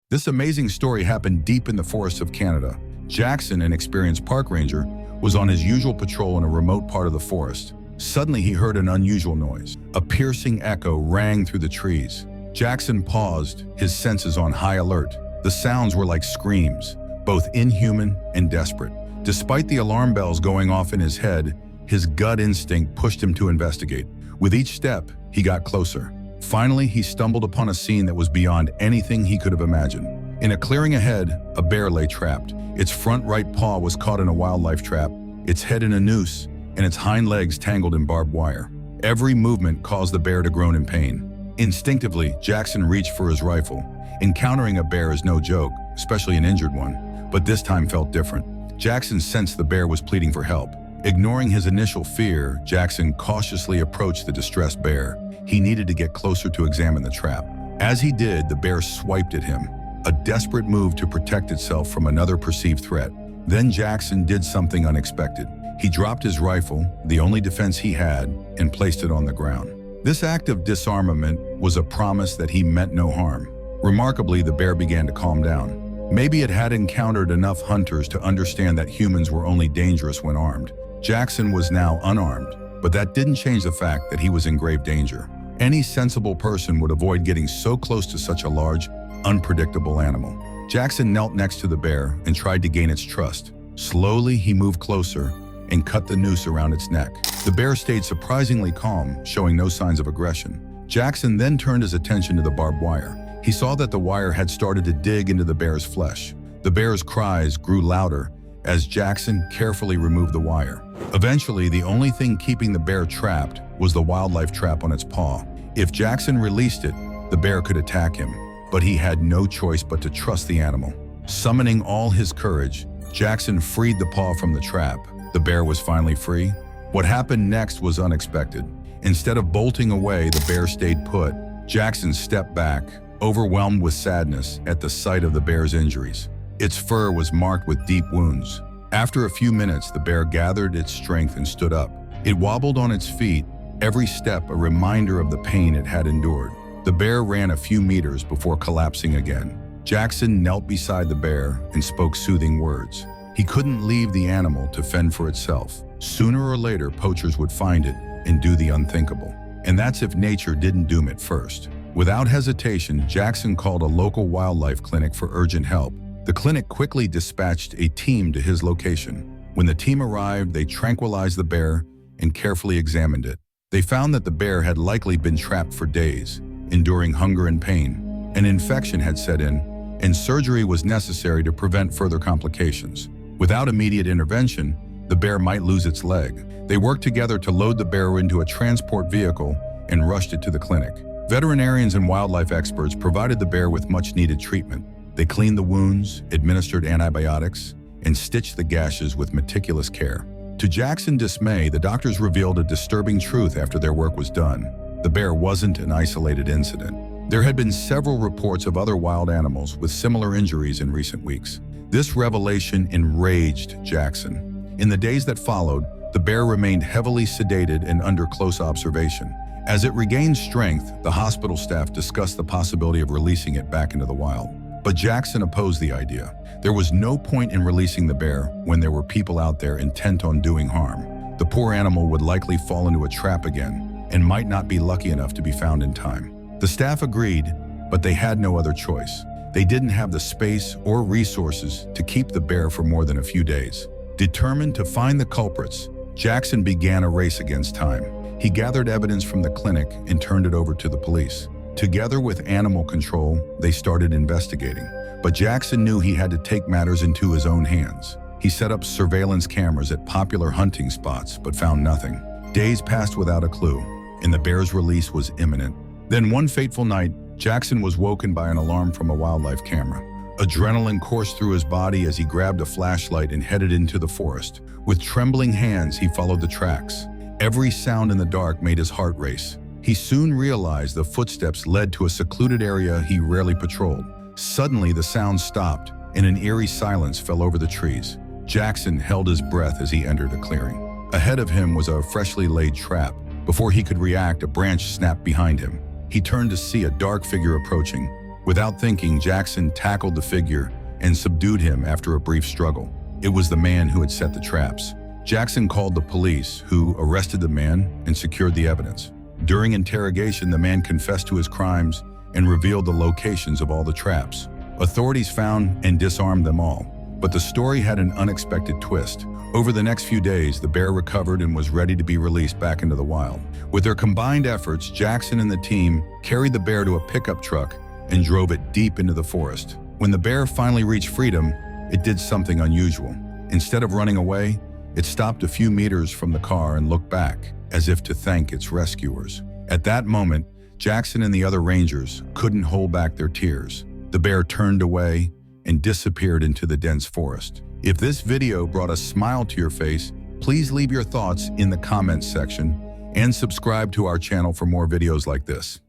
This amazing story happened deep in the forests of Canada. Jackson, an experienced park ranger, was on his usual patrol in a remote part of the forest. Suddenly, he heard an unusual noise. A piercing echo rang through the trees. Jackson paused, his senses on high alert. The sounds were like screams, both inhuman and desperate. Despite the alarm bells going off in his head, his gut instinct pushed him to investigate. With each step, he got closer. Finally, he stumbled upon a scene that was beyond anything he could have imagined. In a clearing ahead, a bear lay trapped. Its front right paw was caught in a wildlife trap, its head in a noose, and its hind legs tangled in barbed wire. Every movement caused the bear to groan in pain. Instinctively, Jackson reached for his rifle. Encountering a bear is no joke, especially an injured one, but this time felt different. Jackson sensed the bear was pleading for help. Ignoring his initial fear, Jackson cautiously approached the distressed bear. He needed to get closer to examine the trap. As he did, the bear swiped at him, a desperate move to protect itself from another perceived threat. Then Jackson did something unexpected. He dropped his rifle, the only defense he had, and placed it on the ground. This act of disarmament was a promise that he meant no harm. Remarkably, the bear began to calm down. Maybe it had encountered enough hunters to understand that humans were only dangerous when armed. Jackson was now unarmed, but that didn't change the fact that he was in grave danger. Any sensible person would avoid getting so close to such a large, unpredictable animal. Jackson knelt next to the bear and tried to gain its trust. Slowly, he moved closer and cut the noose around its neck. The bear stayed surprisingly calm, showing no signs of aggression. Jackson then turned his attention to the barbed wire. He saw that the wire had started to dig into the bear's flesh. The bear's cries grew louder as Jackson carefully removed the wire. Eventually, the only thing keeping the bear trapped was the wildlife trap on its paw. If Jackson released it, the bear could attack him, but he had no choice but to trust the animal. Summoning all his courage, Jackson freed the paw from the trap. The bear was finally free. What happened next was unexpected. Instead of bolting away, the bear stayed put. Jackson stepped back, overwhelmed with sadness at the sight of the bear's injuries. Its fur was marked with deep wounds. After a few minutes, the bear gathered its strength and stood up. It wobbled on its feet, every step a reminder of the pain it had endured. The bear ran a few meters before collapsing again. Jackson knelt beside the bear and spoke soothing words. He couldn't leave the animal to fend for itself. Sooner or later, poachers would find it and do the unthinkable. And that's if nature didn't doom it first. Without hesitation, Jackson called a local wildlife clinic for urgent help. The clinic quickly dispatched a team to his location. When the team arrived, they tranquilized the bear and carefully examined it. They found that the bear had likely been trapped for days, enduring hunger and pain. An infection had set in, and surgery was necessary to prevent further complications. Without immediate intervention, the bear might lose its leg. They worked together to load the bear into a transport vehicle and rushed it to the clinic. Veterinarians and wildlife experts provided the bear with much-needed treatment. They cleaned the wounds, administered antibiotics, and stitched the gashes with meticulous care. To Jackson's dismay, the doctors revealed a disturbing truth after their work was done. The bear wasn't an isolated incident. There had been several reports of other wild animals with similar injuries in recent weeks. This revelation enraged Jackson. In the days that followed, the bear remained heavily sedated and under close observation. As it regained strength, the hospital staff discussed the possibility of releasing it back into the wild. But Jackson opposed the idea. There was no point in releasing the bear when there were people out there intent on doing harm. The poor animal would likely fall into a trap again and might not be lucky enough to be found in time. The staff agreed, but they had no other choice. They didn't have the space or resources to keep the bear for more than a few days. Determined to find the culprits, Jackson began a race against time. He gathered evidence from the clinic and turned it over to the police. Together with animal control, they started investigating. But Jackson knew he had to take matters into his own hands. He set up surveillance cameras at popular hunting spots, but found nothing. Days passed without a clue, and the bear's release was imminent. Then one fateful night, Jackson was woken by an alarm from a wildlife camera. Adrenaline coursed through his body as he grabbed a flashlight and headed into the forest. With trembling hands, he followed the tracks. Every sound in the dark made his heart race. He soon realized the footsteps led to a secluded area he rarely patrolled. Suddenly, the sound stopped, and an eerie silence fell over the trees. Jackson held his breath as he entered a clearing. Ahead of him was a freshly laid trap. Before he could react, a branch snapped behind him. He turned to see a dark figure approaching. Without thinking, Jackson tackled the figure and subdued him after a brief struggle. It was the man who had set the traps. Jackson called the police, who arrested the man and secured the evidence. During interrogation, the man confessed to his crimes and revealed the locations of all the traps. Authorities found and disarmed them all, but the story had an unexpected twist. Over the next few days, the bear recovered and was ready to be released back into the wild. With their combined efforts, Jackson and the team carried the bear to a pickup truck and drove it deep into the forest. When the bear finally reached freedom, it did something unusual. Instead of running away, it stopped a few meters from the car and looked back, as if to thank its rescuers. At that moment, Jackson and the other rangers couldn't hold back their tears. The bear turned away and disappeared into the dense forest. If this video brought a smile to your face, please leave your thoughts in the comments section and subscribe to our channel for more videos like this.